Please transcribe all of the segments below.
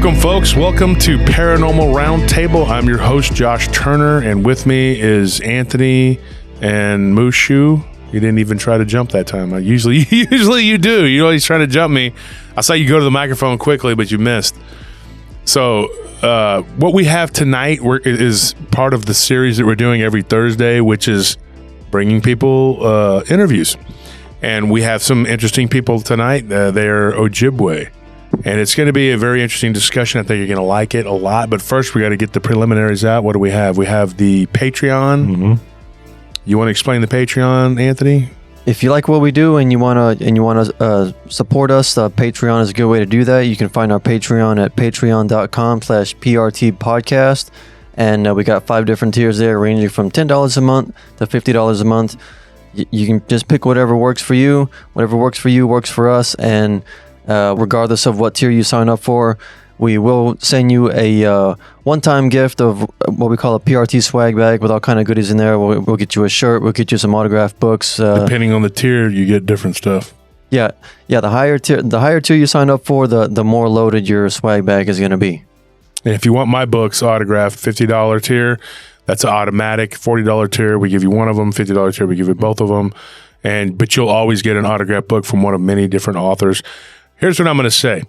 Welcome, folks. Welcome to Paranormal Roundtable. I'm your host, Josh Turner, and with me is Anthony and Mushu. You didn't even try to jump that time. Usually you do. You always try to jump me. I saw you go to the microphone quickly, but you missed. So what we have tonight is part of the series that we're doing every Thursday, which is bringing people interviews. And we have some interesting people tonight. They're Ojibwe. And it's going to be a very interesting discussion. I think you're going to like it a lot. But first, we got to get the preliminaries out. What do we have? We have the Patreon. Mm-hmm. You want to explain the Patreon, Anthony? If you like what we do and you want to support us, Patreon is a good way to do that. You can find our Patreon at patreon.com/PRT podcast. And we got 5 different tiers there, ranging from $10 a month to $50 a month. You can just pick whatever works for you. Whatever works for you works for us. And regardless of what tier you sign up for, we will send you a one-time gift of what we call a PRT swag bag with all kind of goodies in there. We'll get you a shirt. We'll get you some autographed books. Depending on the tier, you get different stuff. Yeah. The higher tier you sign up for, the more loaded your swag bag is going to be. And if you want my books autographed, $50 tier, that's an automatic. $40 tier, we give you one of them. $50 tier, we give you both of them. But you'll always get an autographed book from one of many different authors. Here's what I'm going to say.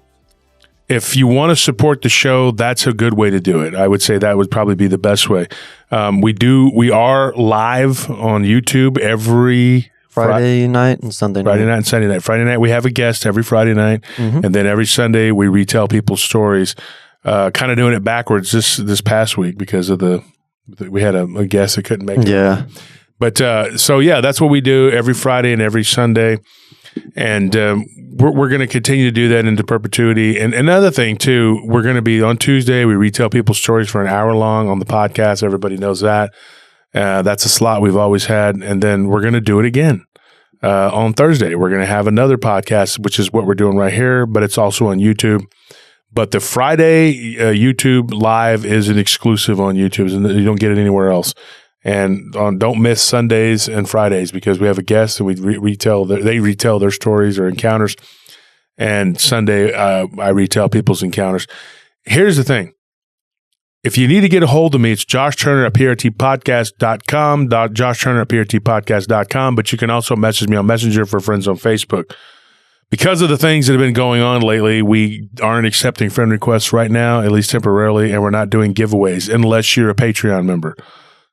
If you want to support the show, that's a good way to do it. I would say that would probably be the best way. We are live on YouTube every Friday night and Sunday night. Friday night and Sunday night. Friday night, we have a guest every Friday night. Mm-hmm. And then every Sunday, we retell people's stories. Kind of doing it backwards this past week because of we had a guest that couldn't make it. Yeah. But so that's what we do every Friday and every Sunday. And we're going to continue to do that into perpetuity. And another thing, too, we're going to be on Tuesday. We retell people's stories for an hour long on the podcast. Everybody knows that. That's a slot we've always had. And then we're going to do it again on Thursday. We're going to have another podcast, which is what we're doing right here, but it's also on YouTube. But the Friday YouTube live is an exclusive on YouTube, and you don't get it anywhere else. And don't miss Sundays and Fridays because we have a guest and they retell their stories or encounters. And Sunday, I retell people's encounters. Here's the thing. If you need to get a hold of me, it's Josh Turner at PRTpodcast.com, Josh Turner at PRTpodcast.com. But you can also message me on Messenger for friends on Facebook. Because of the things that have been going on lately, we aren't accepting friend requests right now, at least temporarily, and we're not doing giveaways unless you're a Patreon member.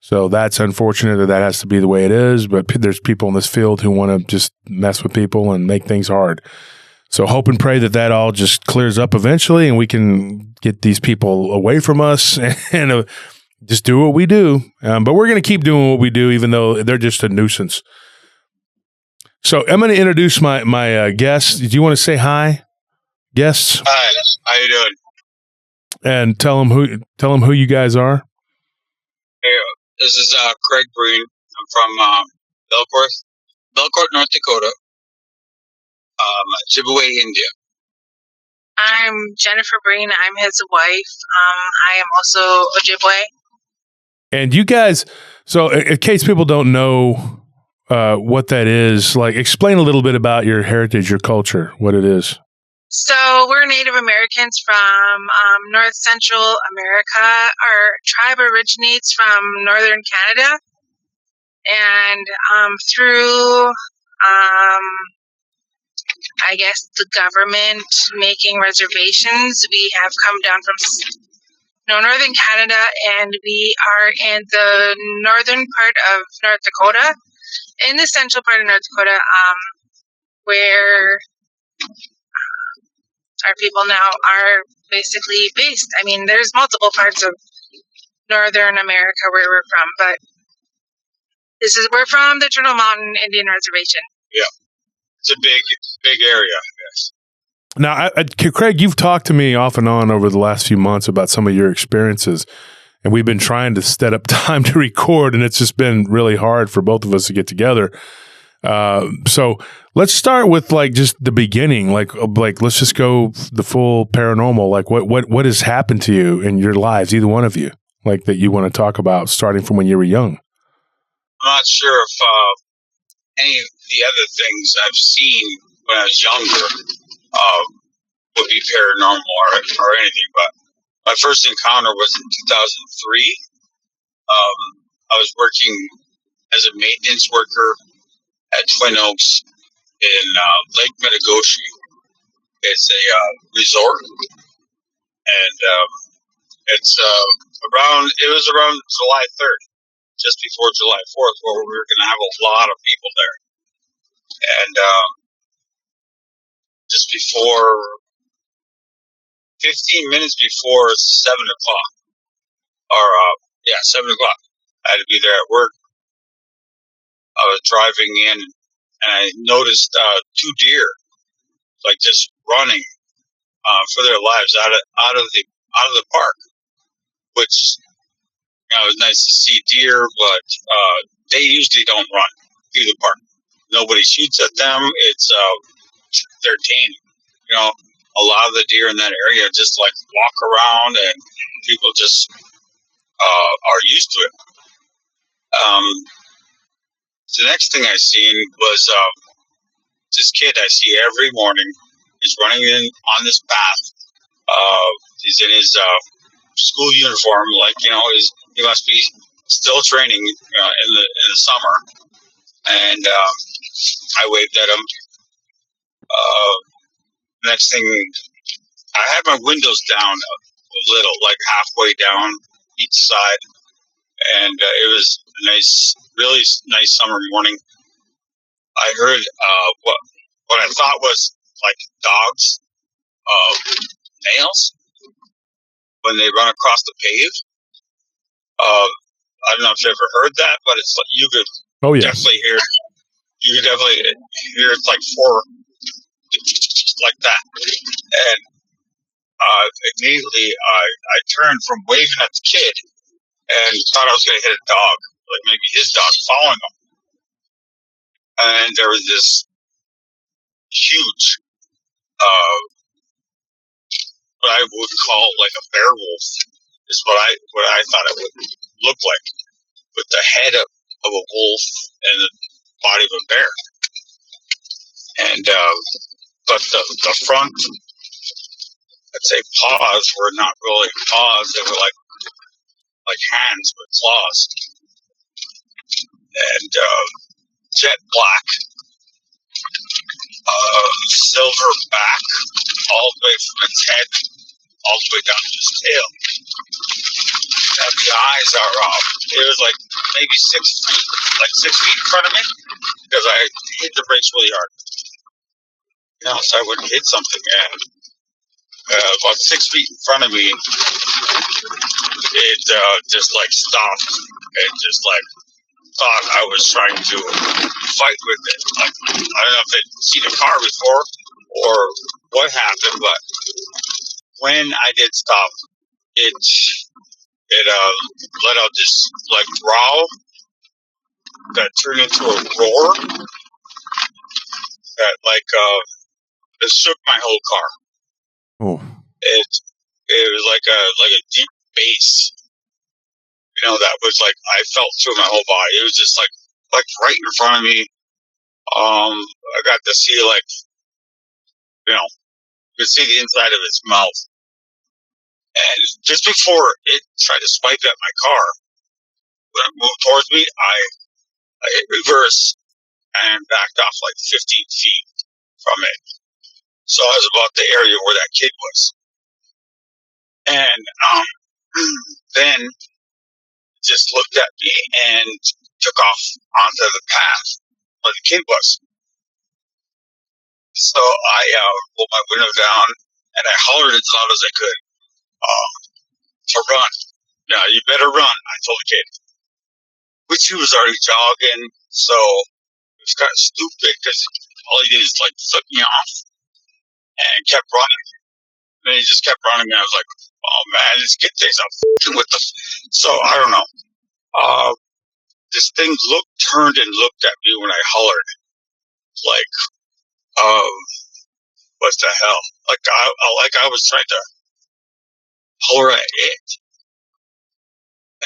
So that's unfortunate that has to be the way it is, but there's people in this field who want to just mess with people and make things hard. So hope and pray that all just clears up eventually and we can get these people away from us and just do what we do. But we're going to keep doing what we do, even though they're just a nuisance. So I'm going to introduce my guests. Do you want to say hi, guests? Hi, how you doing? And tell them who you guys are. Hey, this is Craig Breen. I'm from Belcourt, North Dakota, Ojibwe, India. I'm Jennifer Breen. I'm his wife. I am also Ojibwe. And you guys, so in case people don't know what that is, like explain a little bit about your heritage, your culture, what it is. So we're Native Americans from North Central America. Our tribe originates from Northern Canada. And through, I guess, the government making reservations, we have come down from Northern Canada, and we are in the northern part of North Dakota, in the central part of North Dakota, where our people now are basically based. I mean, there's multiple parts of Northern America where we're from, but we're from the Turtle Mountain Indian Reservation. Yeah, it's a big area, I guess. Now, Craig, you've talked to me off and on over the last few months about some of your experiences, and we've been trying to set up time to record, and it's just been really hard for both of us to get together. So let's start with like just the beginning. Like let's just go the full paranormal. Like what has happened to you in your lives, either one of you, like that you want to talk about, starting from when you were young. I'm not sure if any of the other things I've seen when I was younger would be be paranormal or anything, but my first encounter was in 2003. I was working as a maintenance worker at Twin Oaks in Lake Metagoshi. It's a resort, and it was around July 3rd, just before July 4th, where we were going to have a lot of people there. And just before 15 minutes before 7 o'clock, or 7 o'clock, I had to be there at work. I was driving in, and I noticed 2 deer, like just running for their lives out of the park. Which, it was nice to see deer, but they usually don't run through the park. Nobody shoots at them. It's they're tame. A lot of the deer in that area just like walk around, and people just are used to it. The next thing I seen was this kid I see every morning. He's running in on this path. He's in his school uniform, he must be still training in the summer. And I waved at him. Next thing, I had my windows down a little, like halfway down each side, and it was a really nice summer morning. I heard what I thought was like dogs' nails when they run across the pave. I don't know if you ever heard that, but it's like you could definitely hear. You could definitely hear it's like 4 like that, and immediately I turned from waving at the kid and thought I was going to hit a dog, like maybe his dog following him. And there was this huge, what I would call like a werewolf, is what I thought it would look like, with the head of a wolf and the body of a bear. And but the front, I'd say paws were not really paws; they were like hands with claws, and jet black, silver back, all the way from its head all the way down to its tail. And the eyes are it was like maybe 6 feet, like 6 feet in front of me, because I hit the brakes really hard. So I wouldn't hit something, and about 6 feet in front of me, it just like stopped and just like thought I was trying to fight with it. Like, I don't know if they'd seen a car before or what happened, but when I did stop, it let out this like growl that turned into a roar that it shook my whole car. Oh. It was like a deep bass, that was like I felt through my whole body. It was just like right in front of me. I got to see you could see the inside of its mouth. And just before it tried to swipe at my car, when it moved towards me, I hit reverse and backed off like 15 feet from it. So I was about the area where that kid was. And then just looked at me and took off onto the path where the kid was. So I pulled my window down and I hollered as loud as I could to run. "Now you better run," I told the kid. Which he was already jogging, so it was kind of stupid because all he did is like flip me off and kept running. And then he just kept running, and I was like, "Oh man, this kid thinks I'm f***ing with them." So I don't know. This thing turned and looked at me when I hollered, like, what the hell? Like I was trying to holler at it,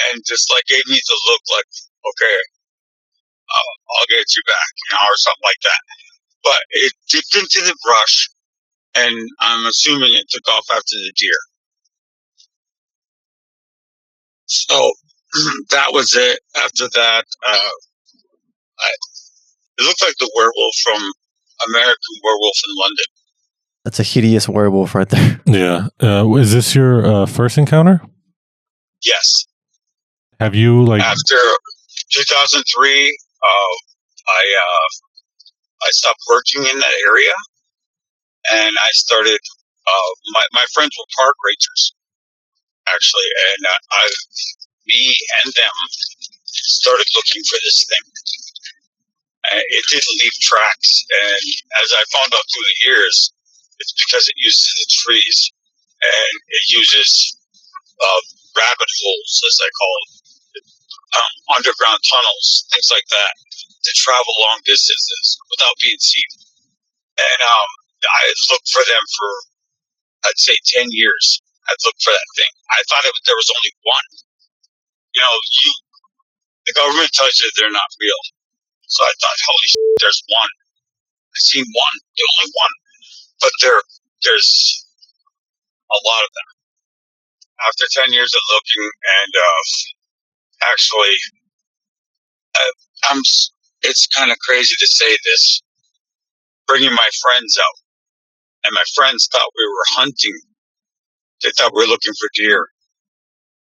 and just like gave me the look, like, okay, I'll get you back, or something like that. But it dipped into the brush and I'm assuming it took off after the deer. So that was it. After that, it looked like the werewolf from American Werewolf in London. That's a hideous werewolf right there. Yeah. Is this your first encounter? Yes. Have you after 2003? I stopped working in that area, and I started. My friends were park rangers, actually, and me and them started looking for this thing. It didn't leave tracks, and as I found out through the years, it's because it uses the trees, and it uses rabbit holes, as I call it, underground tunnels, things like that, to travel long distances without being seen. And I looked for them for, I'd say, 10 years. I'd looked for that thing. I thought there was only one. The government tells you they're not real. So I thought, holy shit, there's one. I've seen one, the only one. But there's a lot of them. After 10 years of looking, and actually, it's kind of crazy to say this, bringing my friends out. And my friends thought we were hunting. They thought we were looking for deer.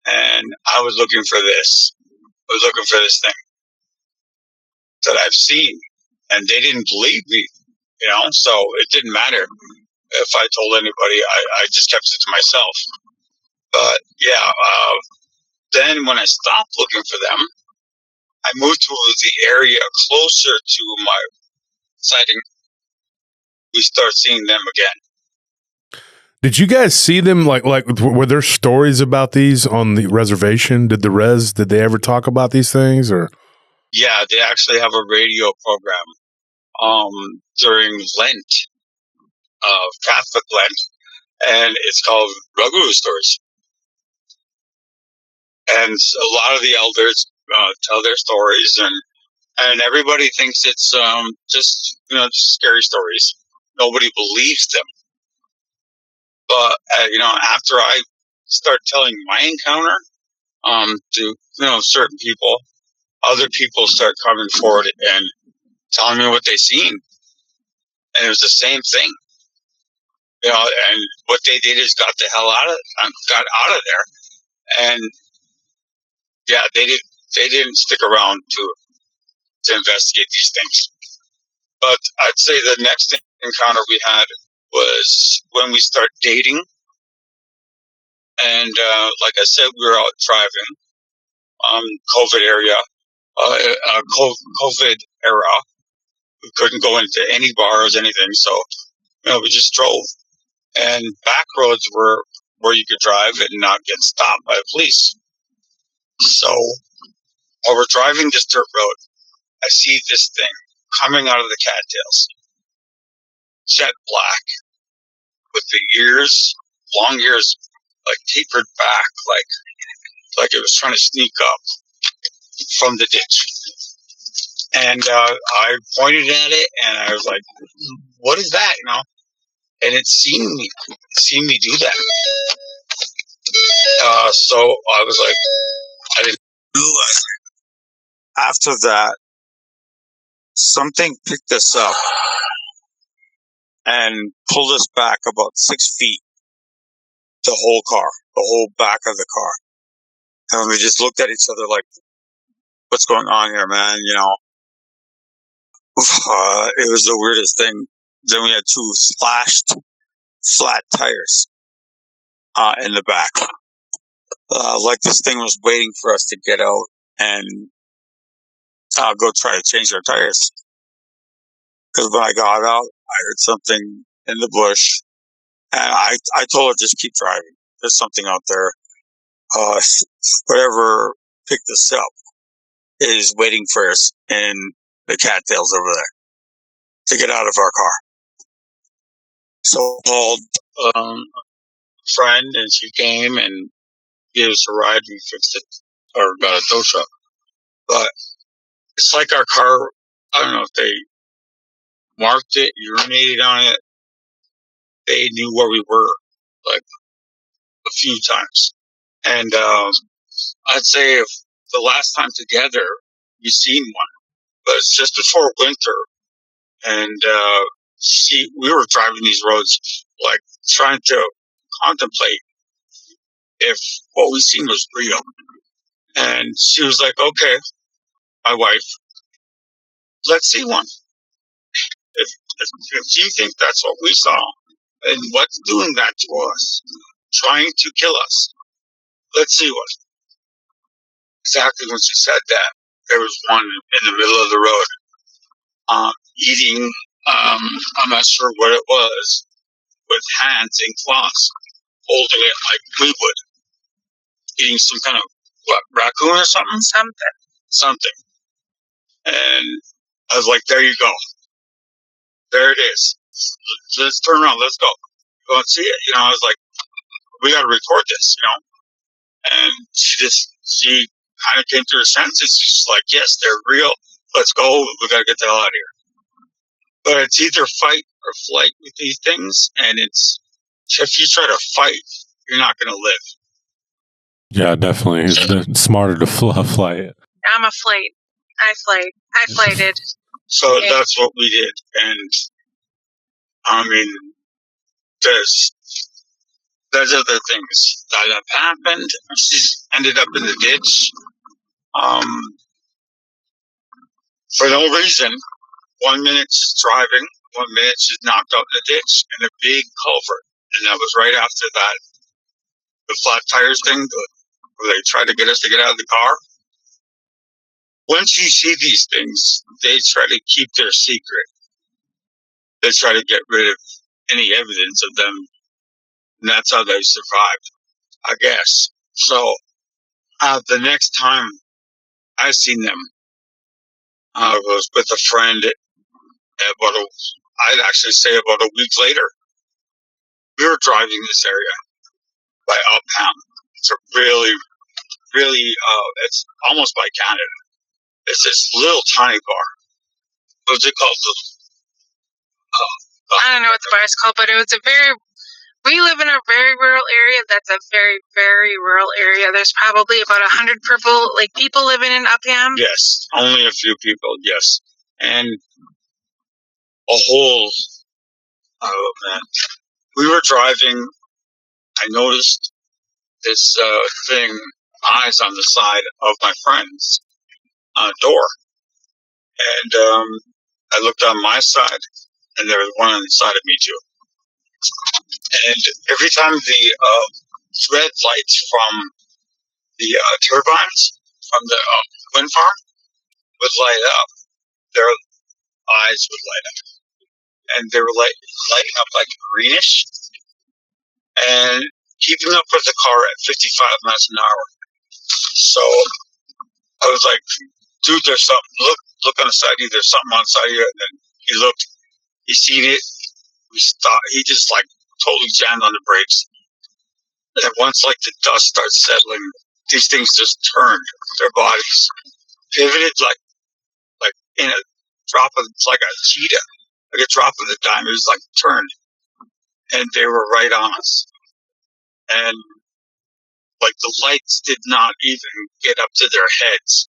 And I was looking for this. I was looking for this thing that I've seen. And they didn't believe me, so it didn't matter if I told anybody. I just kept it to myself. But yeah, then when I stopped looking for them, I moved to the area closer to my sighting. We start seeing them again. Did you guys see them? Like, were there stories about these on the reservation? Did they ever talk about these things, or? Yeah, they actually have a radio program during Lent, Catholic Lent, and it's called Ruguru Stories. And a lot of the elders tell their stories, and everybody thinks it's just scary stories. Nobody believes them. But after I start telling my encounter to certain people, other people start coming forward and telling me what they seen, and it was the same thing. And what they did is got out of there, and yeah, they didn't stick around to investigate these things. But I'd say the next encounter we had was when we start dating. And like I said, we were out driving, COVID area, COVID era. We couldn't go into any bars, anything. So, we just drove. And back roads were where you could drive and not get stopped by the police. So, while we're driving this dirt road, I see this thing coming out of the cattails. Jet black, with the ears, long ears, like tapered back, like it was trying to sneak up from the ditch. And I pointed at it, and I was like, "What is that?" And it seen me do that. So I was like, I didn't do it. After that, something picked us up and pulled us back about 6 feet. The whole back of the car. And we just looked at each other like, what's going on here, man? It was the weirdest thing. Then we had 2 slashed flat tires in the back. Like this thing was waiting for us to get out and go try to change our tires. Because when I got out, I heard something in the bush. And I told her, just keep driving. There's something out there. Whatever picked us up is waiting for us in the cattails over there to get out of our car. So I called a friend, and she came and gave us a ride. We fixed it, or got a tow truck. But it's like our car, I don't know if they marked it, urinated on it. they knew where we were, like a few times. And I'd say if the last time together we seen one, but it's just before winter, and we were driving these roads, like trying to contemplate if what we seen was real. And she was like, "Okay, my wife, let's see one. If you think that's what we saw, and what's doing that to us, trying to kill us, let's see one." Exactly when she said that, there was one in the middle of the road, eating, I'm not sure what it was, with hands and claws, holding it like we would, eating some kind of, raccoon or something? Something. And I was like, there you go. There it is. Let's turn around. Let's go. Go and see it. I was like, we got to record this, And she kind of came to her senses. She's like, yes, they're real. Let's go. We got to get the hell out of here. But it's either fight or flight with these things. And if you try to fight, you're not going to live. Yeah, definitely. It's smarter to fly it. I'm a flight. I flighted. So that's what we did. And I mean, there's other things that have happened. She's ended up in the ditch. For no reason. 1 minute she's driving, 1 minute she's knocked out in the ditch in a big culvert. And that was right after that, the flat tires thing, where they tried to get us to get out of the car. Once you see these things, they try to keep their secret. They try to get rid of any evidence of them. And that's how they survived, I guess. So, the next time I seen them, I was with a friend I'd actually say about a week later. We were driving this area by Upham. It's a really, really, it's almost by Canada. It's this little tiny bar. What's it called? I don't know what the bar is called, but we live in a very rural area. That's a very, very rural area. There's probably about 100 people living in Upham. Yes, only a few people, yes. And a whole, oh man. We were driving, I noticed this thing, eyes on the side of my friend's door. And I looked on my side, and there was one on the side of me too. And every time the red lights from the turbines from the wind farm would light up, their eyes would light up. And they were lighting up like greenish and keeping up with the car at 55 miles an hour. So I was like, dude, there's something. Look on the side of you. There's something on the side of you. And then he looked. He seen it. We stopped. He just totally jammed on the brakes. And once the dust starts settling, these things just turned. Their bodies pivoted like in a drop of, it's like a cheetah. Like a drop of the dime, it was turned, and they were right on us. And the lights did not even get up to their heads;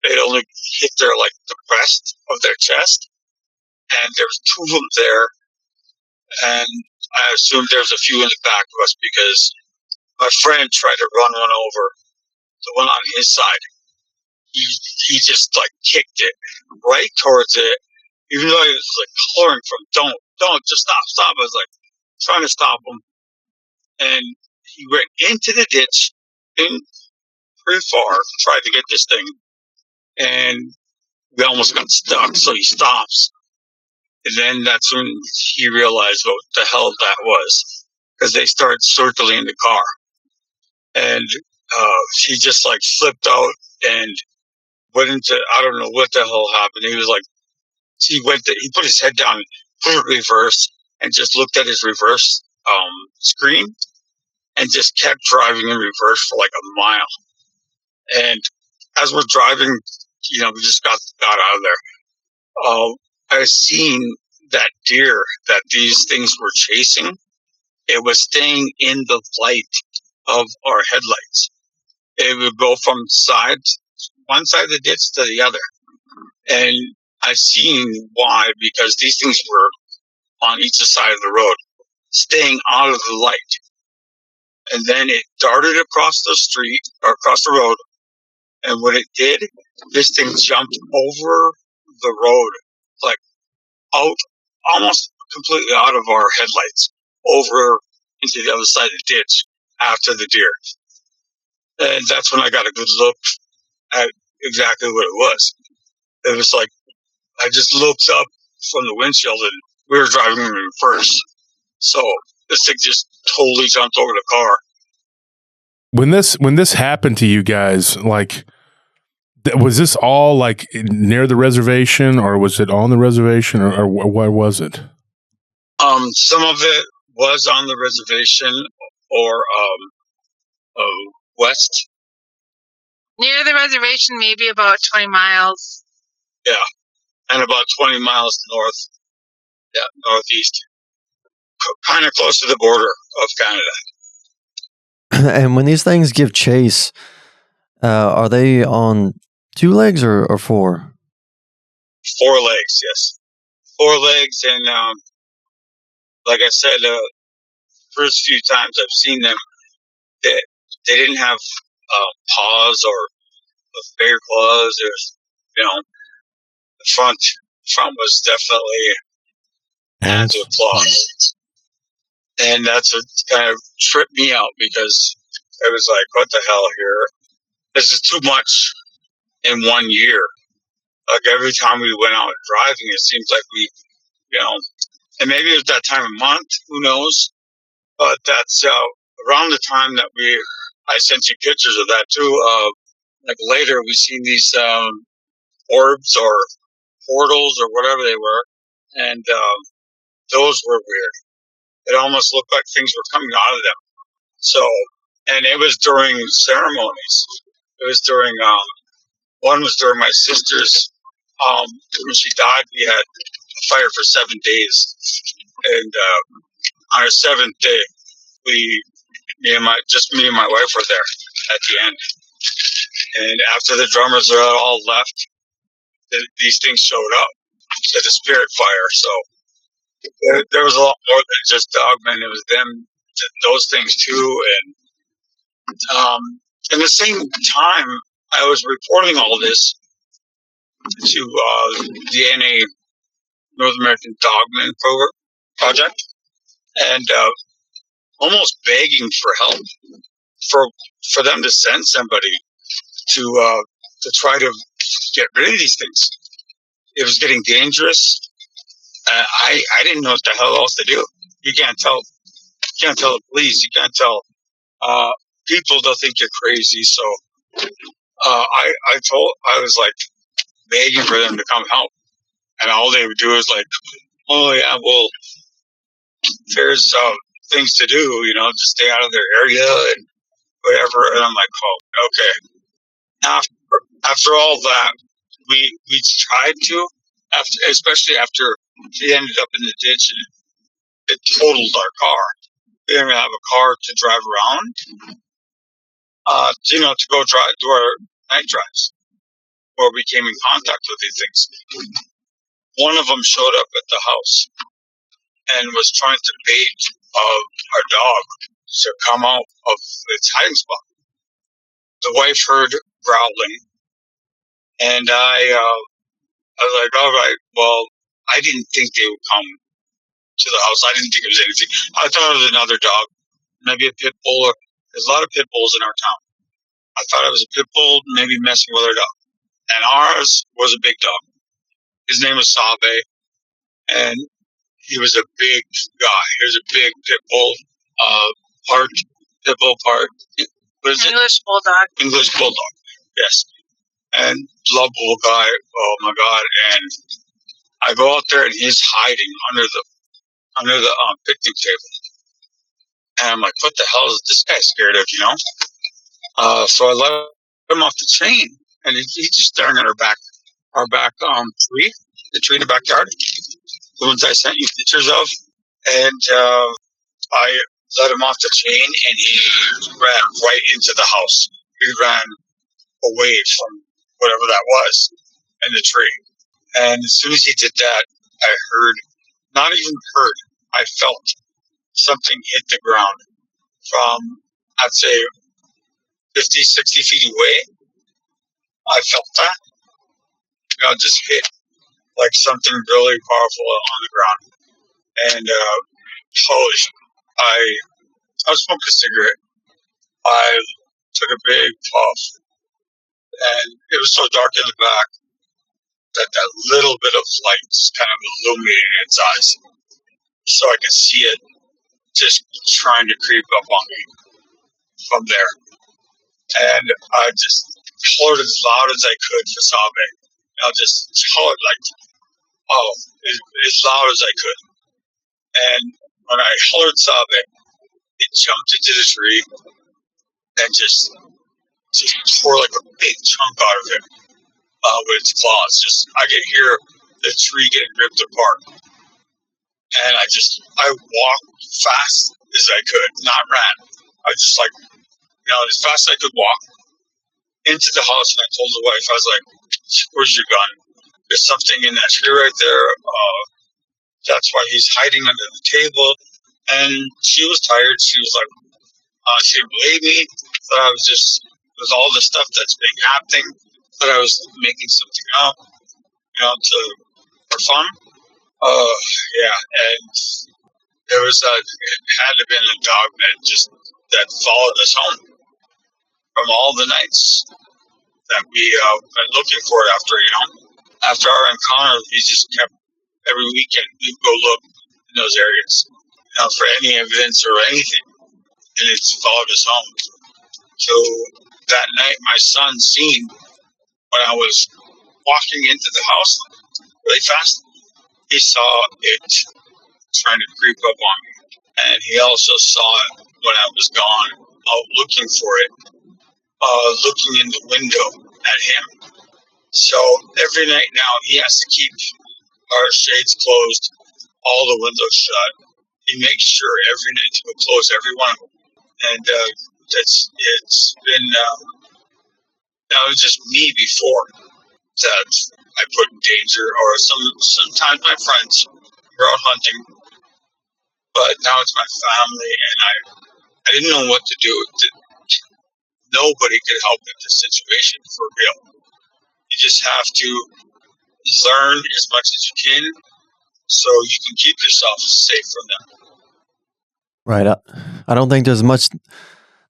it only hit the breast of their chest. And there was 2 of them there, and I assumed there was a few in the back of us because my friend tried to run one over, the one on his side. He just kicked it right towards it. Even though he was coloring from, don't, just stop. I was trying to stop him. And he went into the ditch, in pretty far, tried to get this thing. And we almost got stuck, so he stops. And then that's when he realized what the hell that was. Because they started circling the car. And he just flipped out and went into, I don't know what the hell happened. He was he put his head down, put it in reverse, and just looked at his reverse screen, and just kept driving in reverse for a mile. And as we're driving, we just got out of there. I seen that deer that these things were chasing it was staying in the light of our headlights. It would go from one side of the ditch to the other. And I seen why, because these things were on each side of the road, staying out of the light. And then it darted across the street, or across the road. And what it did, this thing jumped over the road, like out, almost completely out of our headlights, over into the other side of the ditch after the deer. And that's when I got a good look at exactly what it was. It was like, I just looked up from the windshield and we were driving in reverse. So this thing just totally jumped over the car. When this happened to you guys, like, was this all like near the reservation, or was it on the reservation, or what was it? Some of it was on the reservation, or west. Near the reservation, maybe about 20 miles. Yeah, and about 20 miles north. Yeah, northeast. Kind of close to the border of Canada. And when these things give chase, are they on 2 legs or 4? 4 legs, yes. 4 legs, and like I said, first few times I've seen them, they didn't have paws or bigger claws. The front was definitely hands with claws. And that's what kind of tripped me out, because it was like, what the hell here? This is too much in 1 year. Like every time we went out driving, it seems like we, and maybe it was that time of month, who knows? But that's around the time that I sent you pictures of that too. Like later, we seen these orbs or portals or whatever they were, and those were weird. It almost looked like things were coming out of them. So, and it was during ceremonies. It was during, one was during my sister's, when she died, we had a fire for 7 days. And on our 7th day, me and my wife were there at the end. And after the drummers are all left, these things showed up. At the spirit fire. So there was a lot more than just dogmen. It was them, those things too. And at the same time, I was reporting all this to the NA, North American Dogman Project, and almost begging for help, for them to send somebody to try to get rid of these things. It was getting dangerous. I didn't know what the hell else to do. You can't tell the police. You can't tell people. They'll think you're crazy. So I was like begging for them to come help, and all they would do is like, oh yeah, well, there's things to do, just stay out of their area and whatever. And I'm like, oh, okay. After all that, we tried to, especially after he ended up in the ditch and it totaled our car. We didn't have a car to drive around, to go do our night drives, where we came in contact with these things. One of them showed up at the house and was trying to bait our dog to come out of its hiding spot. The wife heard growling, and I was like, all right, well, I didn't think they would come to the house. I didn't think it was anything. I thought it was another dog, maybe a pit bull. There's a lot of pit bulls in our town. I thought it was a pit bull, maybe messing with our dog. And ours was a big dog. His name was Sabe, and he was a big guy. He was a big pit bull, pit bull part. English bulldog. English bulldog, yes. And lovable guy. Oh my God! And I go out there, and he's hiding under the picnic table. And I'm like, what the hell is this guy scared of? So I let him off the chain, and he's just staring at our back tree, the tree in the backyard, the ones I sent you pictures of. And let him off the chain, and he ran right into the house. He ran away from whatever that was in the tree. And as soon as he did that, I heard, not even heard, I felt something hit the ground from, I'd say, 50, 60 feet away. I felt that. Just hit like something really powerful on the ground. And I was smoking a cigarette. I took a big puff, and it was so dark in the back that little bit of light kind of illuminated its eyes, so I could see it just trying to creep up on me from there. And I just hollered as loud as I could for Sabe. I just hollered like, as loud as I could. And when I hollered Sabe, it jumped into the tree and just tore like a big chunk out of it with its claws. I could hear the tree getting ripped apart. And I walked fast as I could, not ran. I just as fast as I could walk into the house, and I told the wife, I was like, "Where's your gun? There's something in that tree right there. That's why he's hiding under the table." And she was tired. She was like, she didn't believe me. That I was just, with all the stuff that's been happening, that I was making something up, for fun. And there was it had to have been a dogman that followed us home from all the nights that we been looking for it after our encounter. We just kept, every weekend we'd go look in those areas, for any evidence or anything, and it's followed us home. So that night, my son seen when I was walking into the house really fast. He saw it trying to creep up on me, and he also saw it when I was gone, out looking for it, looking in the window at him. So every night now, he has to keep our shades closed, all the windows shut. He makes sure every night to close every one of them. And it's been, now it was just me before that I put in danger, or sometimes my friends were out hunting, but now it's my family, and I didn't know what to do. Nobody could help in this situation for real. You just have to learn as much as you can so you can keep yourself safe from them. Right. I don't think there's much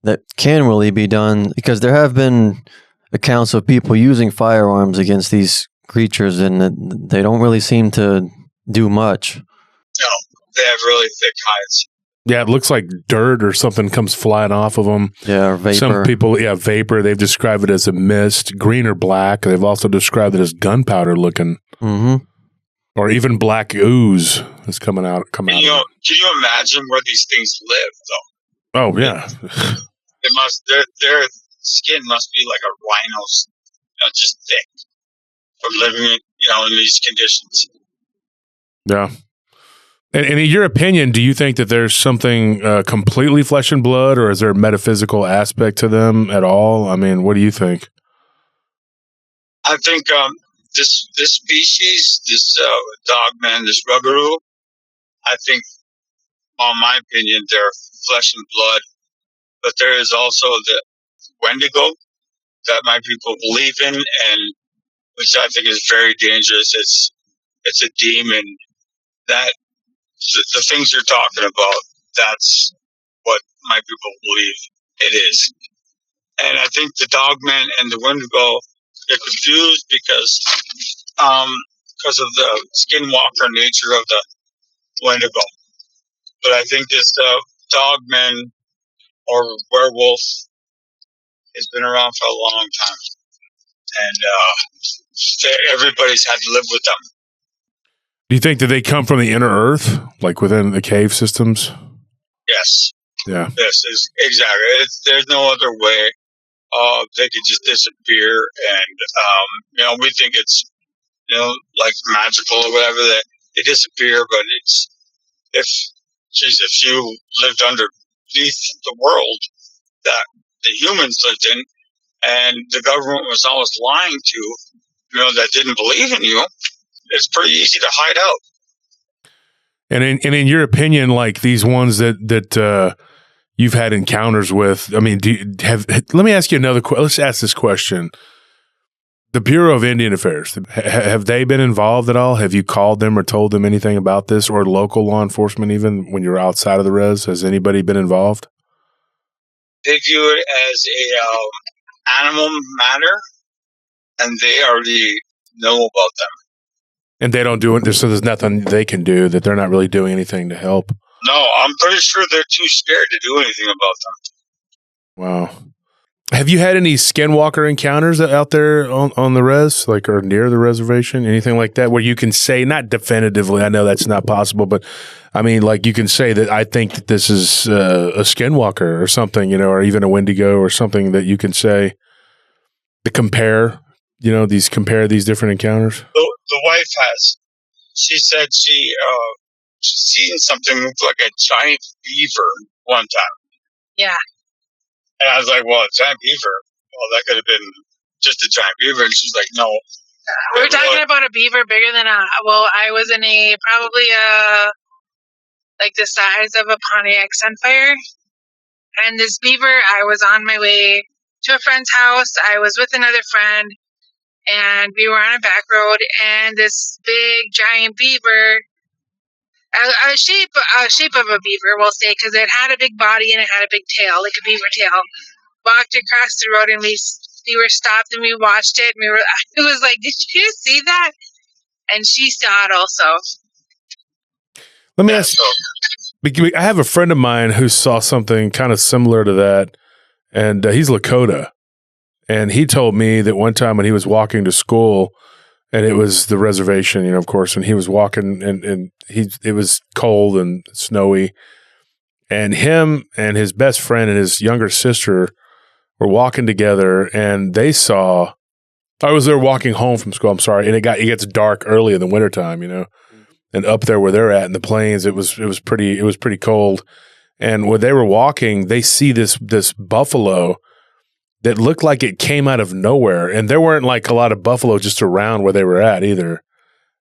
that can really be done, because there have been accounts of people using firearms against these creatures, and they don't really seem to do much. No, they have really thick hides. Yeah, it looks like dirt or something comes flying off of them. Yeah, or vapor. Some people, vapor. They've described it as a mist, green or black. They've also described it as gunpowder looking. Mm-hmm. Or even black ooze is coming out. Can you imagine where these things live, though? Oh, yeah. Their skin must be like a rhino's, just thick from living, in these conditions. Yeah. And in your opinion, do you think that there's something completely flesh and blood, or is there a metaphysical aspect to them at all? I mean, what do you think? I think this species, this dogman, this ruggaroo, I think, in my opinion, they're flesh and blood. But there is also the Wendigo that my people believe in, and which I think is very dangerous. It's a demon that the things you're talking about, that's what my people believe it is. And I think the dogman and the Wendigo, they're confused because of the skinwalker nature of the Wendigo. But I think this dogman or werewolf has been around for a long time, and everybody's had to live with them. Do you think that they come from the inner earth, like within the cave systems? Yes. Yeah. Yes, exactly. There's no other way. They could just disappear, and we think it's like magical or whatever. That they disappear, but if you lived under the world that the humans lived in, and the government was always lying to, that didn't believe in you. It's pretty easy to hide out. And in your opinion, like these ones that you've had encounters with, I mean, let me ask you another question. Let's ask this question. The Bureau of Indian Affairs, have they been involved at all? Have you called them or told them anything about this, or local law enforcement even when you're outside of the res? Has anybody been involved? They view it as a animal matter, and they already know about them. And they don't do it, so there's nothing they can do, that they're not really doing anything to help? No, I'm pretty sure they're too scared to do anything about them. Wow. Have you had any skinwalker encounters out there on the res, like, or near the reservation, anything like that, where you can say, not definitively, I know that's not possible, but I mean, like, you can say that I think that this is a skinwalker or something, or even a Wendigo or something that you can say to compare, compare these different encounters? The wife has. She said she's seen something look like a giant beaver one time. Yeah. And I was like, well, a giant beaver? Well, that could have been just a giant beaver. And she's like, no. We're talking about a beaver bigger than I was in probably like the size of a Pontiac Sunfire. And this beaver, I was on my way to a friend's house. I was with another friend, and we were on a back road, and this big giant beaver, a shape of a beaver, we'll say, because it had a big body and it had a big tail, like a beaver tail, walked across the road, and we were stopped and we watched it, and it was like, did you see that? And she saw it also. Let me ask you, I have a friend of mine who saw something kind of similar to that, and he's Lakota. And he told me that one time when he was walking to school, and it was the reservation, of course, and he was walking, and it was cold and snowy, and him and his best friend and his younger sister were walking together, and they saw, they were walking home from school, I'm sorry, and it gets dark early in the wintertime, and up there where they're at in the plains, it was pretty cold, and when they were walking, they see this buffalo that looked like it came out of nowhere. And there weren't like a lot of buffalo just around where they were at either.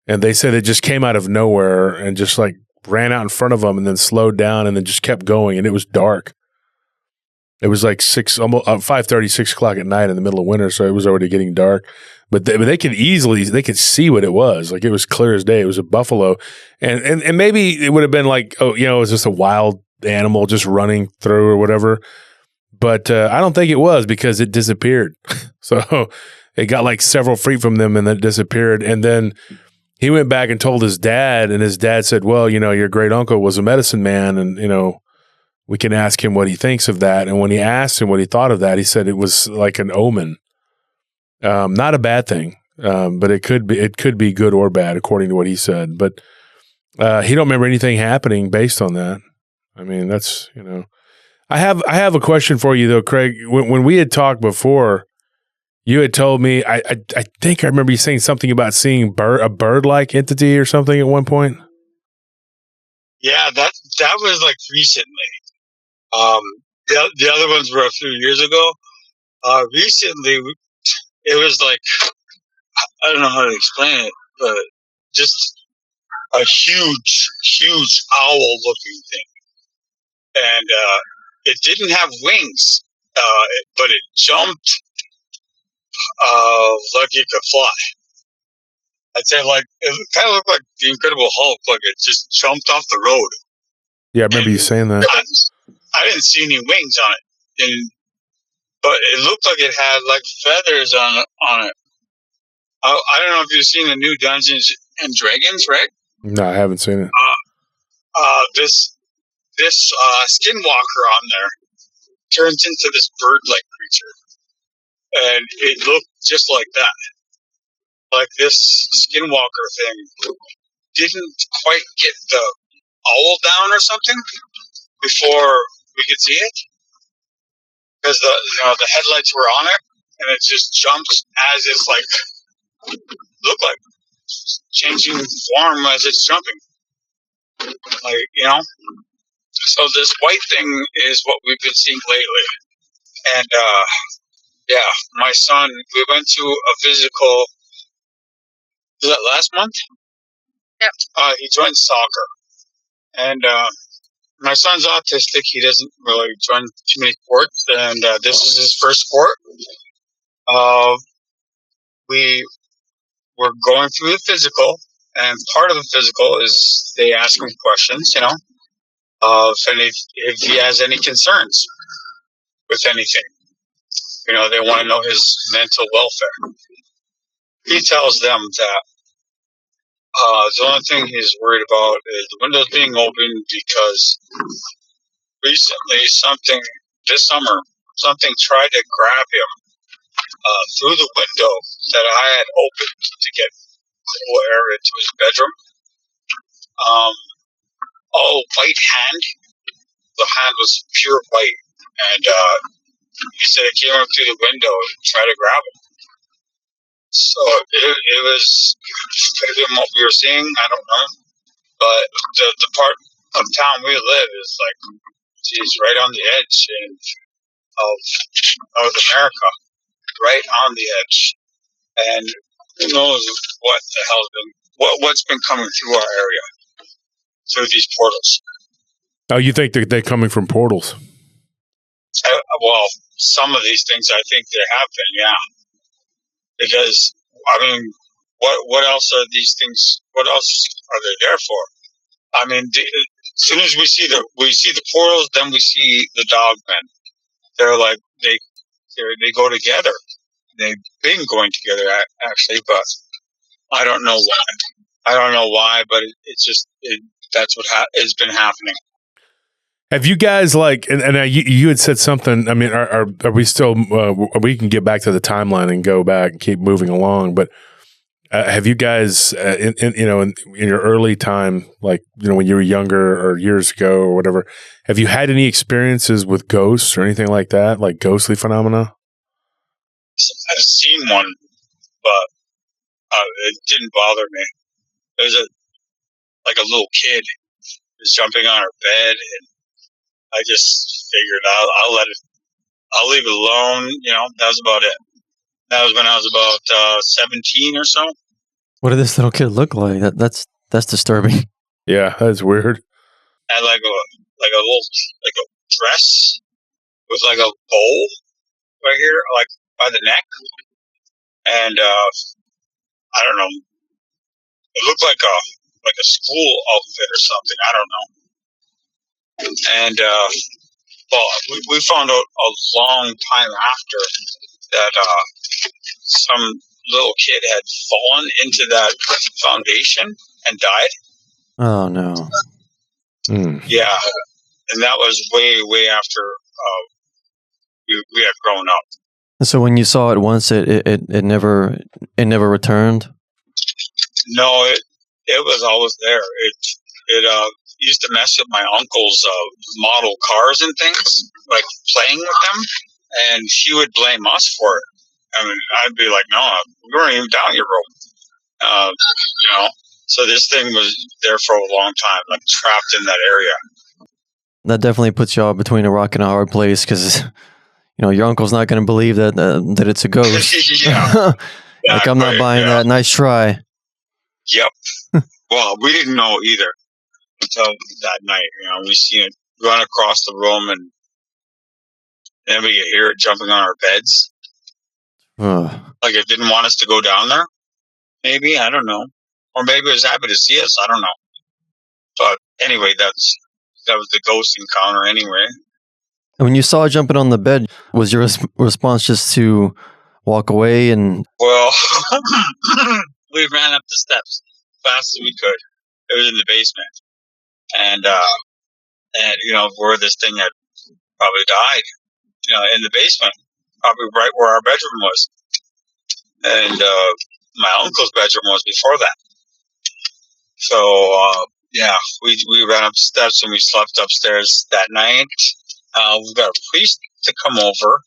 And they said it just came out of nowhere and just like ran out in front of them and then slowed down and then just kept going. And it was dark. It was like 5:30, 6 o'clock at night in the middle of winter. So it was already getting dark. But they could see what it was. Like it was clear as day. It was a buffalo. And maybe it would have been like, it was just a wild animal just running through or whatever. But I don't think it was, because it disappeared. So it got like several feet from them and then it disappeared. And then he went back and told his dad, and his dad said, well, your great uncle was a medicine man, and, we can ask him what he thinks of that. And when he asked him what he thought of that, he said it was like an omen. Not a bad thing, but it could be good or bad, according to what he said. But he don't remember anything happening based on that. I mean, that's, I have a question for you though, Craig. When we had talked before, you had told me, I think I remember you saying something about seeing a bird-like entity or something at one point. Yeah, that was like recently. The other ones were a few years ago. Recently, it was like, I don't know how to explain it, but just a huge owl-looking thing, and it didn't have wings, but it jumped like it could fly. I'd say like it kind of looked like the Incredible Hulk, like it just jumped off the road. Yeah, I remember you saying that. I didn't see any wings on it, but it looked like it had like feathers on it. I don't know if you've seen the new Dungeons and Dragons, right? No, I haven't seen it. This skinwalker on there turns into this bird-like creature, and it looked just like that. Like this skinwalker thing didn't quite get the owl down or something before we could see it, because the headlights were on it, and it just jumped as it's like looked like changing form as it's jumping, like So this white thing is what we've been seeing lately. And, yeah, my son, we went to a physical, was that last month? Yep. He joined soccer. And, my son's autistic. He doesn't really join too many sports. And, this is his first sport. We were going through the physical. And part of the physical is they ask him questions, you know, if he has any concerns with anything. You know, they want to know his mental welfare. He tells them that the only thing he's worried about is the windows being open because recently this summer, something tried to grab him through the window that I had opened to get cool air into his bedroom. All white hand. The hand was pure white. And he said it came up through the window and tried to grab him. So it was could have been what we were seeing. I don't know, but the part of town we live is like, geez, right on the edge of North America, right on the edge, and who knows what the hell's been what's been coming through our area through these portals. Oh, you think they're coming from portals? Well, some of these things I think they have been, yeah. Because, I mean, what else are these things? What else are they there for? I mean, as soon as we see the portals, then we see the dogmen. They're like they go together. They've been going together actually, but I don't know why. But it's just that's what has been happening. Have you guys you had said something? I mean, are we still? We can get back to the timeline and go back and keep moving along. But have you guys, in your early time, like when you were younger or years ago or whatever, have you had any experiences with ghosts or anything like that, like ghostly phenomena? I've seen one, but it didn't bother me. There was a little kid was jumping on her bed and. I just figured I'll leave it alone. You know, that was about it. That was when I was about 17 or so. What did this little kid look like? That's disturbing. Yeah, that's weird. Had like a dress with like a bowl right here, like by the neck, and I don't know. It looked like a school outfit or something. I don't know. And we found out a long time after that some little kid had fallen into that foundation and died. Oh no! Yeah, and that was way after we had grown up. So when you saw it once, it never returned. No, it was always there. It used to mess with my uncle's model cars and things, like playing with them, and he would blame us for it. I mean, I'd be like, no, we weren't even down your road. So this thing was there for a long time, like trapped in that area. That definitely puts y'all between a rock and a hard place because, your uncle's not going to believe that it's a ghost. Yeah. Like, I'm not buying that. Nice try. Yep. Well, we didn't know either. Until that night, we seen it run across the room, and then we could hear it jumping on our beds. Like it didn't want us to go down there. Maybe, I don't know, or maybe it was happy to see us. I don't know. But anyway, that was the ghost encounter. Anyway, and when you saw it jumping on the bed, was your response just to walk away? And well, we ran up the steps as fast as we could. It was in the basement. And where this thing had probably died, in the basement, probably right where our bedroom was. And my uncle's bedroom was before that. So, we ran up the steps and we slept upstairs that night. We got a priest to come over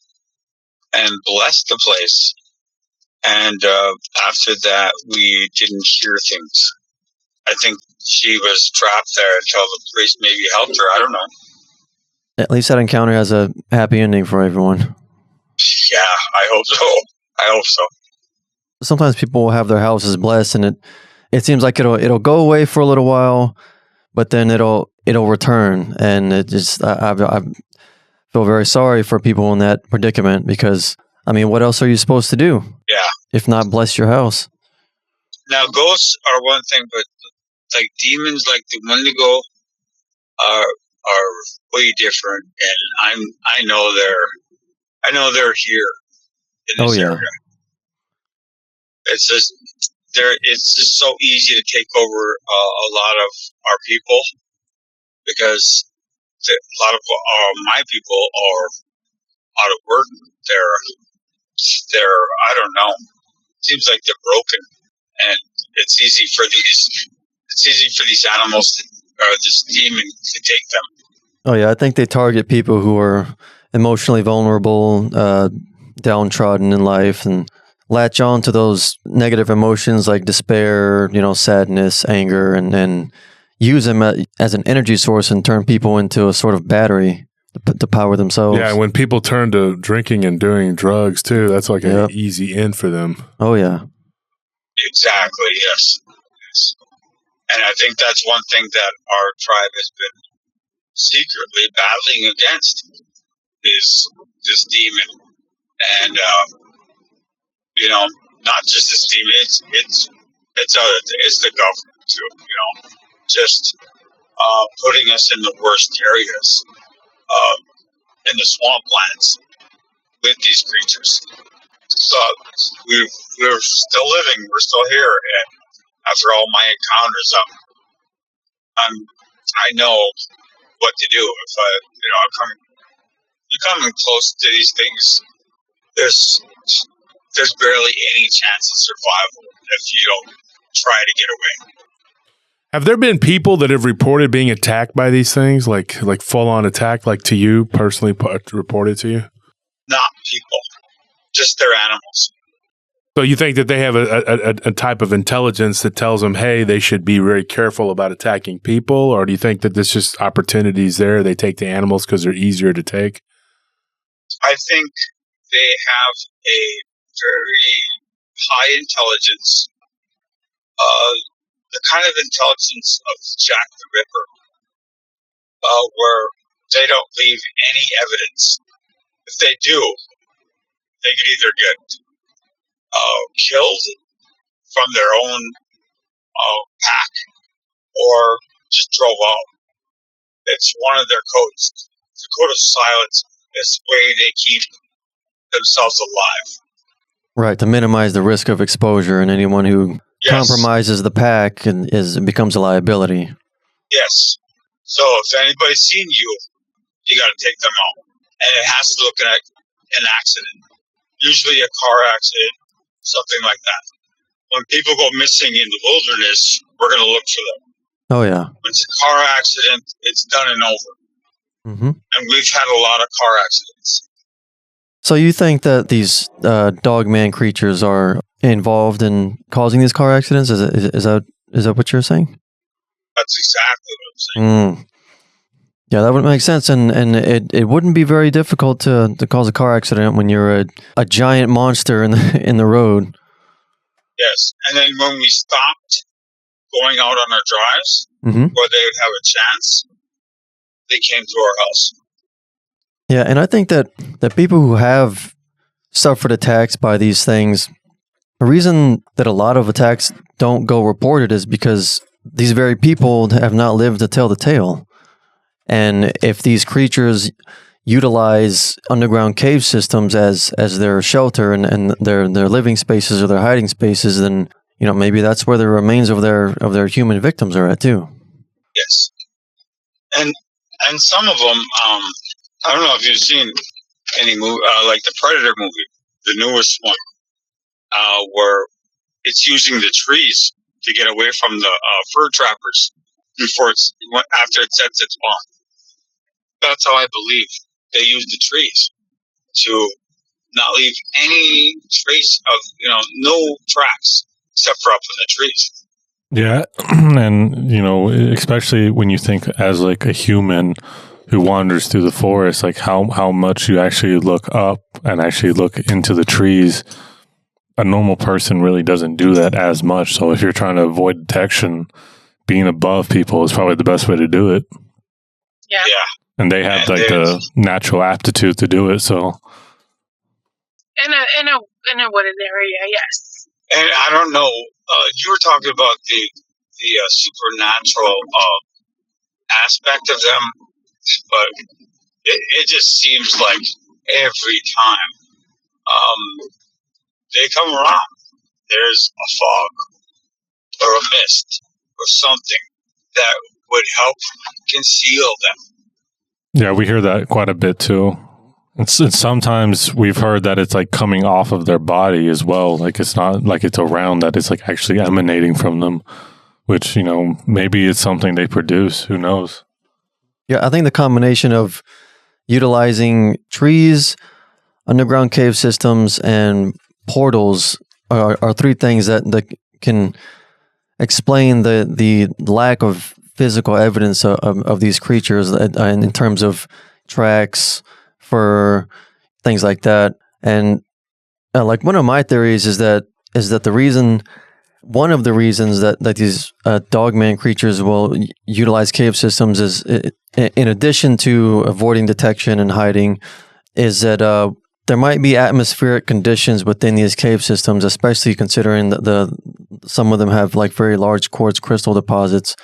and bless the place. And after that, we didn't hear things. I think she was trapped there until the priest maybe helped her. I don't know. At least that encounter has a happy ending for everyone. Yeah, I hope so. I hope so. Sometimes people will have their houses blessed, and it seems like it'll go away for a little while, but then it'll return, and it just I feel very sorry for people in that predicament because I mean, what else are you supposed to do? Yeah. If not bless your house. Now, ghosts are one thing, but like demons, like the Wendigo, are way different, and I know they're here in this area. It's just so easy to take over a lot of our people because a lot of my people are out of work. They're I don't know. Seems like they're broken, and it's easy for these animals or this demon to take them. Oh yeah, I think they target people who are emotionally vulnerable, downtrodden in life, and latch on to those negative emotions like despair, sadness, anger, and use them as an energy source and turn people into a sort of battery to power themselves. Yeah, when people turn to drinking and doing drugs too, that's like an easy in for them. Oh yeah. Exactly, yes. And I think that's one thing that our tribe has been secretly battling against is this demon. And not just this demon, it's the government too, just putting us in the worst areas in the swamplands with these creatures. So we're still living, we're still here, and after all my encounters, I know what to do. If you're coming close to these things, there's barely any chance of survival if you don't try to get away. Have there been people that have reported being attacked by these things, like full on attack, like to you personally reported to you? Not people, just their animals. So you think that they have a type of intelligence that tells them, hey, they should be very careful about attacking people? Or do you think that there's just opportunities there? They take the animals because they're easier to take? I think they have a very high intelligence, the kind of intelligence of Jack the Ripper, where they don't leave any evidence. If they do, they could either get killed from their own pack or just drove out. It's one of their codes. The code of silence is the way they keep themselves alive. Right, to minimize the risk of exposure, and anyone who compromises the pack becomes a liability. Yes. So if anybody's seen you, you got to take them out. And it has to look like an accident. Usually a car accident, something like that. When people go missing in the wilderness, we're going to look for them. Oh, yeah. When it's a car accident, it's done and over. Mm-hmm. And we've had a lot of car accidents. So you think that these dogman creatures are involved in causing these car accidents? Is that what you're saying? That's exactly what I'm saying. Yeah, that would make sense, and it wouldn't be very difficult to cause a car accident when you're a giant monster in the road. Yes, and then when we stopped going out on our drives, where they would have a chance, they came to our house. Yeah, and I think that people who have suffered attacks by these things, the reason that a lot of attacks don't go reported is because these very people have not lived to tell the tale. And if these creatures utilize underground cave systems as their shelter and their living spaces or their hiding spaces, then maybe that's where the remains of their human victims are at too. Yes, and some of them, I don't know if you've seen any movie like the Predator movie, the newest one, where it's using the trees to get away from the fur trappers after it sets its bomb. That's how I believe they use the trees to not leave any trace of, no tracks except for up in the trees. Yeah. And, especially when you think as like a human who wanders through the forest, like how much you actually look up and actually look into the trees. A normal person really doesn't do that as much. So if you're trying to avoid detection, being above people is probably the best way to do it. Yeah. And they have like the natural aptitude to do it. So In a wooded area, yes. And I don't know. You were talking about the supernatural aspect of them, but it just seems like every time they come around, there's a fog or a mist or something that would help conceal them. yeah, we hear that quite a bit too. And sometimes we've heard that it's like coming off of their body as well. Like it's not like it's around, that it's like actually emanating from them, which, you know, maybe it's something they produce. Who knows? Yeah, I think the combination of utilizing trees, underground cave systems, and portals are three things that can explain the lack of physical evidence of these creatures in terms of tracks, for things like that. And like one of my theories is that one of the reasons that these dogman creatures will utilize cave systems is, in addition to avoiding detection and hiding, is that there might be atmospheric conditions within these cave systems, especially considering that some of them have like very large quartz crystal deposits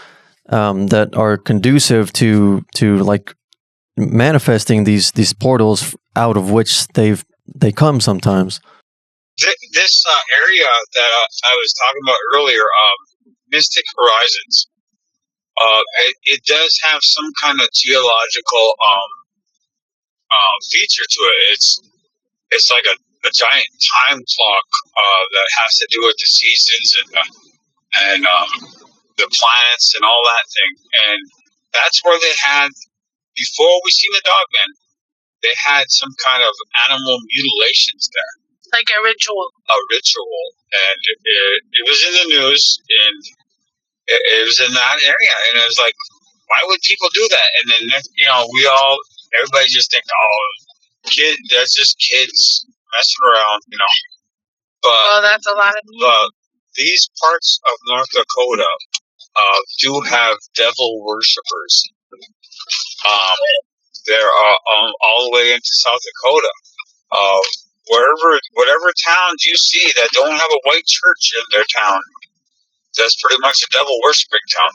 that are conducive to like manifesting these portals out of which they come sometimes. This area that I was talking about earlier, Mystic Horizons, it does have some kind of geological feature to it. It's like a giant time clock that has to do with the seasons and the planets and all that thing. And that's where they had, before we seen the dogman, they had some kind of animal mutilations there. Like a ritual. A ritual. And it was in the news, and it was in that area. And it was like, why would people do that? And then, everybody just think, that's just kids messing around, But, that's a lot of meat. But these parts of North Dakota do have devil worshippers. They're all the way into South Dakota. Whatever towns you see that don't have a white church in their town, that's pretty much a devil worshiping town.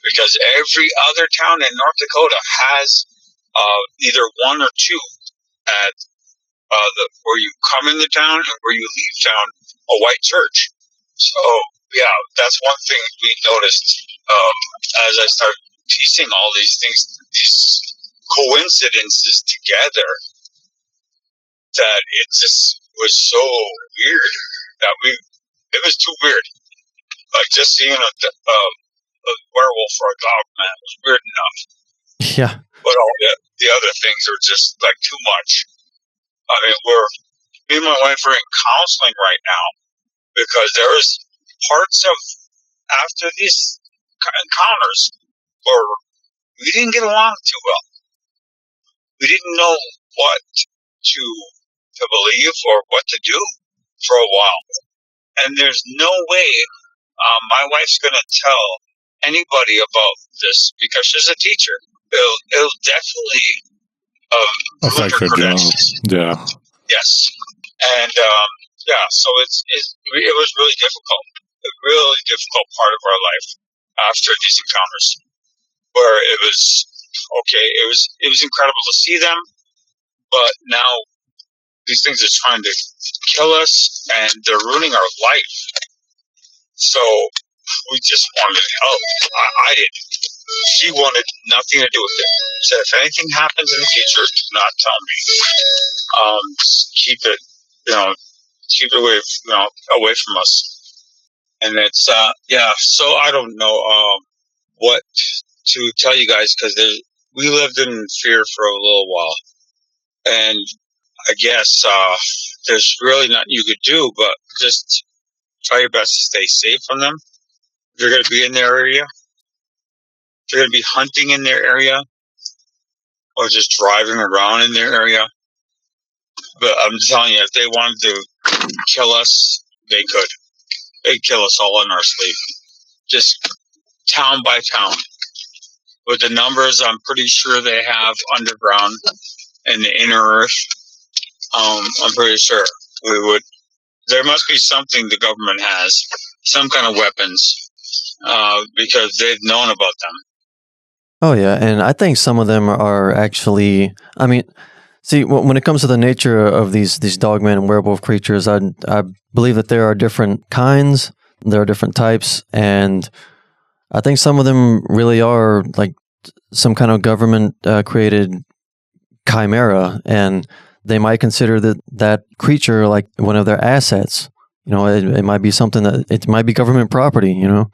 Because every other town in North Dakota has either one or two at where you come into town and where you leave town, a white church. So yeah, that's one thing we noticed as I started piecing all these things, these coincidences together, that it just was so weird that it was too weird. Like just seeing a werewolf or a dog, man, was weird enough. Yeah. But all the other things are just like too much. I mean, me and my wife are in counseling right now because there was parts of after these encounters where we didn't get along too well. We didn't know what to believe or what to do for a while. And there's no way my wife's going to tell anybody about this because she's a teacher. It'll definitely affect her job. Yeah. Yes. And so it was really difficult. A really difficult part of our life after these encounters, where it was okay. It was incredible to see them, but now these things are trying to kill us, and they're ruining our life. So we just wanted help. I did. She wanted nothing to do with it. Said if anything happens in the future, do not tell me. Keep it, keep it away from us. And it's so I don't know what to tell you guys because we lived in fear for a little while, and I guess there's really nothing you could do but just try your best to stay safe from them. If you're going to be in their area, if you're going to be hunting in their area, or just driving around in their area. But I'm telling you, if they wanted to kill us, they could. They'd kill us all in our sleep. Just town by town. With the numbers I'm pretty sure they have underground in the inner earth, I'm pretty sure we would. There must be something the government has, some kind of weapons, because they've known about them. Oh yeah, and I think some of them are actually. I mean, see, when it comes to the nature of these dogman and werewolf creatures, I believe that there are different kinds, there are different types, and I think some of them really are like some kind of government created chimera, and they might consider that creature like one of their assets. You know, it might be something it might be government property. You know.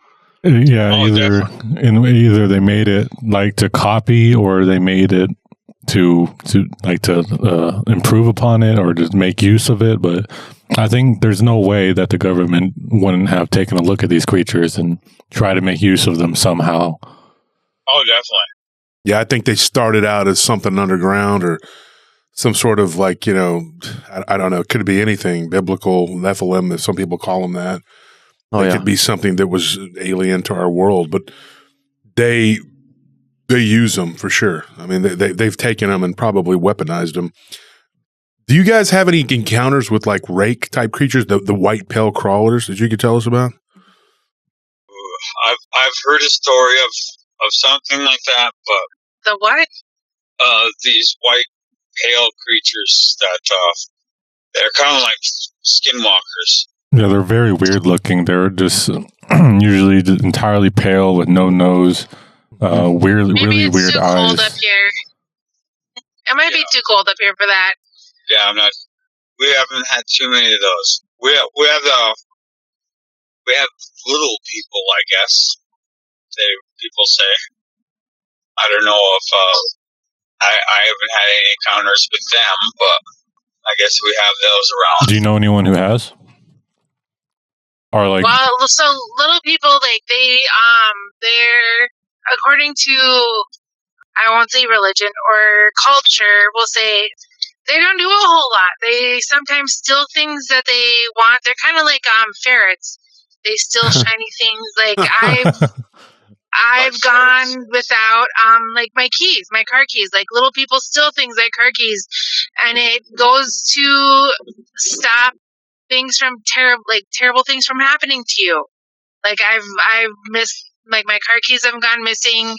Yeah, either they made it like to copy, or they made it to improve upon it, or just make use of it. But I think there's no way that the government wouldn't have taken a look at these creatures and try to make use of them somehow. Oh, definitely. Yeah, I think they started out as something underground or some sort of like, you know, I don't know, it could be anything, biblical, Nephilim, if some people call them that. It could be something that was alien to our world, but they use them for sure. I mean, they've taken them and probably weaponized them. Do you guys have any encounters with like rake type creatures, the white pale crawlers that you could tell us about? I've heard a story of something like that, but The what? These white pale creatures that they're kind of like skinwalkers. Yeah, they're very weird looking. They're just usually entirely pale with no nose, really weird too eyes. cold up here. It might be too cold up here for that. Yeah, we haven't had too many of those. We have little people, I guess. People say. I don't know if I haven't had any encounters with them, but I guess we have those around. Do you know anyone who has? Or like, well, so little people, like they're according to, I won't say religion or culture, we'll say they don't do a whole lot. They sometimes steal things that they want. They're kind of like ferrets. They steal shiny things. Like I've gone without like my keys, my car keys. Like little people steal things like car keys, and it goes to stop things from terrible things from happening to you. Like I've missed, like my car keys have gone missing,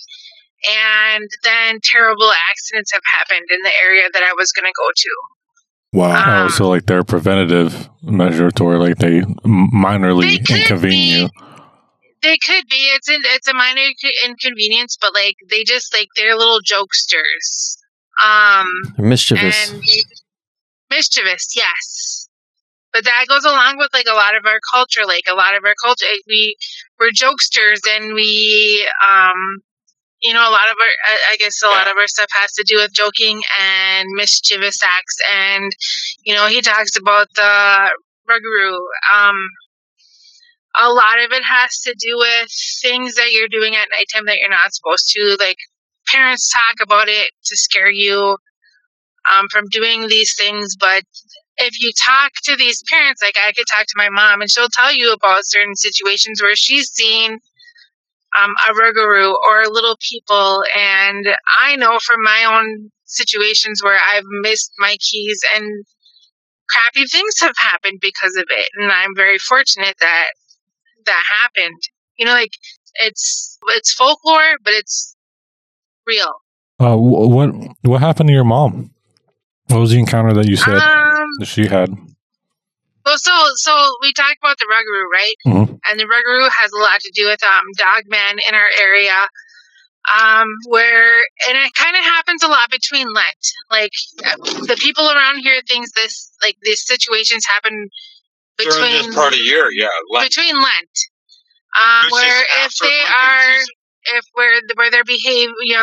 and then terrible accidents have happened in the area that I was going to go to. Wow. so like they're a preventative measure to where like they minorly inconvene you. They could be. It's a minor inconvenience, but like they just like they're little jokesters. Mischievous. And mischievous, yes. But that goes along with like a lot of our culture. Like a lot of our culture, we're jokesters, and we, you know, a lot of our, I guess a lot of our stuff has to do with joking and mischievous acts. And you know, he talks about the Ruguru. A lot of it has to do with things that you're doing at nighttime that you're not supposed to. Like parents talk about it to scare you from doing these things, but if you talk to these parents, like I could talk to my mom and she'll tell you about certain situations where she's seen a Ruguru or little people. And I know from my own situations where I've missed my keys and crappy things have happened because of it. And I'm very fortunate that happened. You know, like it's folklore, but it's real. What happened to your mom? What was the encounter that you said that she had? Well, so we talked about the Ruguru, right? Mm-hmm. And the Ruguru has a lot to do with dogman in our area, and it kind of happens a lot between Lent. Like the people around here think these situations happen between during this part of the year, Lent. Between Lent, where if they are where they're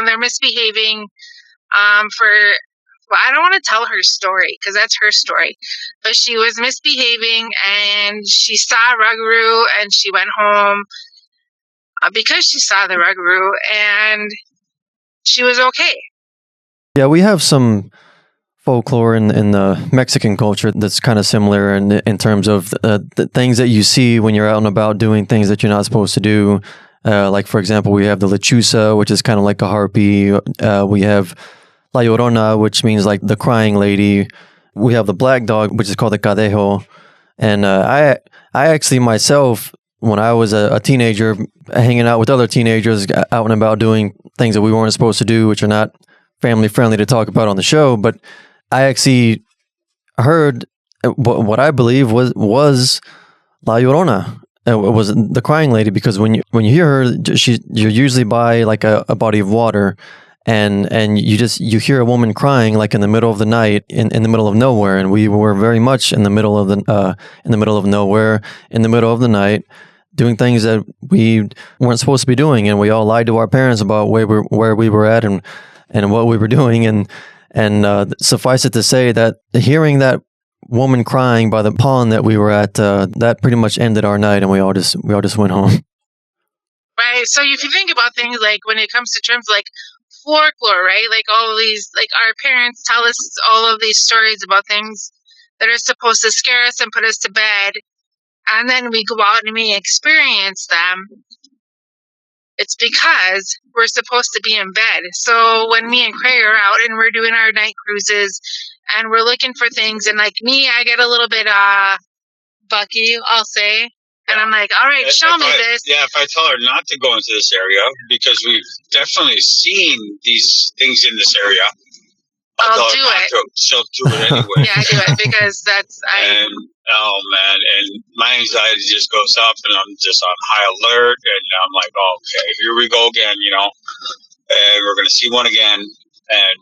they're misbehaving, well, I don't want to tell her story because that's her story. But she was misbehaving and she saw Ruguru and she went home because she saw the Ruguru and she was okay. Yeah, we have some folklore in the Mexican culture that's kind of similar in terms of the things that you see when you're out and about doing things that you're not supposed to do. Like, for example, we have the lechuza, which is kind of like a harpy. We have La Llorona, which means like the crying lady. We have the black dog, which is called the cadejo. And I actually myself, when I was a teenager, hanging out with other teenagers, out and about doing things that we weren't supposed to do, which are not family friendly to talk about on the show, but I actually heard what I believe was La Llorona. It was the crying lady, because when you hear her, you're usually by like a body of water, and you hear a woman crying like in the middle of the night, in the middle of nowhere, and we were very much in the middle of nowhere, in the middle of the night, doing things that we weren't supposed to be doing, and we all lied to our parents about where we were at and what we were doing, and suffice it to say that hearing that woman crying by the pond that we were at, that pretty much ended our night, and we all just went home. Right. So if you think about things like when it comes to terms like folklore, right? Like all of these, like our parents tell us all of these stories about things that are supposed to scare us and put us to bed, and then we go out and we experience them. It's because we're supposed to be in bed. So when me and Craig are out and we're doing our night cruises and we're looking for things, and like me, I get a little bit bucky, I'll say. And I'm like, all right, show me this. Yeah, if I tell her not to go into this area, because we've definitely seen these things in this area, I'll do it. She'll do it anyway. Yeah, I do it because And oh man, and my anxiety just goes up, and I'm just on high alert, and I'm like, oh, okay, here we go again, and we're gonna see one again, and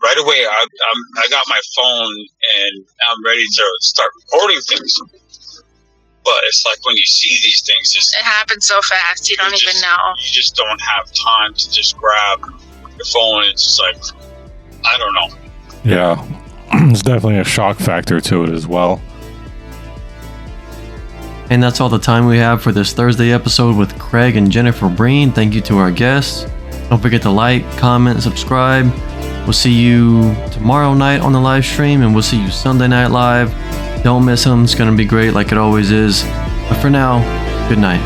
right away I got my phone and I'm ready to start recording things. But it's like when you see these things, it happens so fast, you don't even know. You just don't have time to just grab your phone. It's just like, I don't know. Yeah, there's definitely a shock factor to it as well. And that's all the time we have for this Thursday episode with Craig and Jennifer Breen. Thank you to our guests. Don't forget to like, comment, subscribe. We'll see you tomorrow night on the live stream, and we'll see you Sunday night live. Don't miss them. It's going to be great like it always is. But for now, good night.